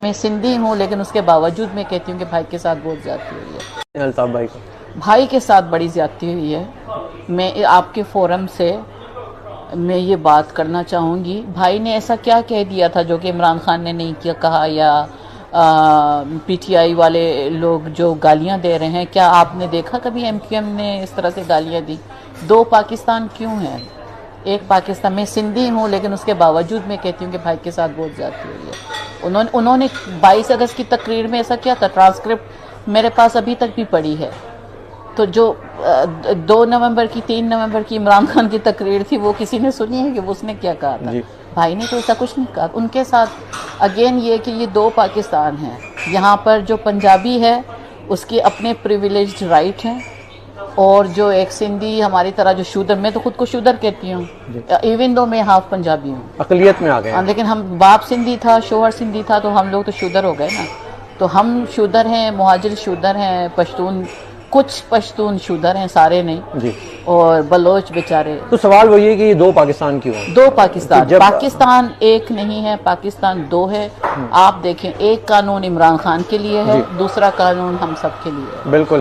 میں سندھی ہوں لیکن اس کے باوجود میں کہتی ہوں کہ بھائی کے ساتھ بہت زیادتی ہوئی ہے۔ الطاف بھائی کو بھائی کے ساتھ بڑی زیادتی ہوئی ہے۔ میں آپ کے فورم سے میں یہ بات کرنا چاہوں گی، بھائی نے ایسا کیا کہہ دیا تھا جو کہ عمران خان نے نہیں کیا کہا، یا پی ٹی آئی والے لوگ جو گالیاں دے رہے ہیں، کیا آپ نے دیکھا کبھی ایم کیو ایم نے اس طرح سے گالیاں دی؟ دو پاکستان کیوں ہیں؟ ایک پاکستان میں سندھی ہوں لیکن اس کے باوجود میں کہتی ہوں کہ بھائی کے ساتھ بہت زیادتی ہوئی ہے۔ انہوں نے 22 اگست کی تقریر میں ایسا کیا تھا، ٹرانسکرپٹ میرے پاس ابھی تک بھی پڑی ہے۔ تو جو 2 نومبر کی 3 نومبر کی عمران خان کی تقریر تھی، وہ کسی نے سنی ہے کہ اس نے کیا کہا تھا؟ جی بھائی نے تو ایسا کچھ نہیں کہا۔ ان کے ساتھ اگین یہ کہ یہ دو پاکستان ہیں، یہاں پر جو پنجابی ہے اس کی اپنے پریویلیجڈ رائٹ ہیں، اور جو ایک سندھی ہماری طرح جو شودر، میں تو خود کو شودر کہتی ہوں ایون دو میں ہاف پنجابی ہوں، اقلیت میں آ گئے ہیں۔ لیکن ہم باپ سندھی تھا، شوہر سندھی تھا، تو ہم لوگ تو شودر ہو گئے نا۔ تو ہم شودر ہیں، مہاجر شودر ہیں، پشتون کچھ پشتون شودر ہیں، سارے نہیں، جی اور بلوچ بیچارے۔ تو سوال وہی ہے کہ یہ دو پاکستان کیوں ہیں؟ دو پاکستان، جب پاکستان ایک نہیں ہے، پاکستان دو ہے۔ آپ دیکھیں، ایک قانون عمران خان کے لیے ہے، دوسرا قانون ہم سب کے لیے ہے۔ بالکل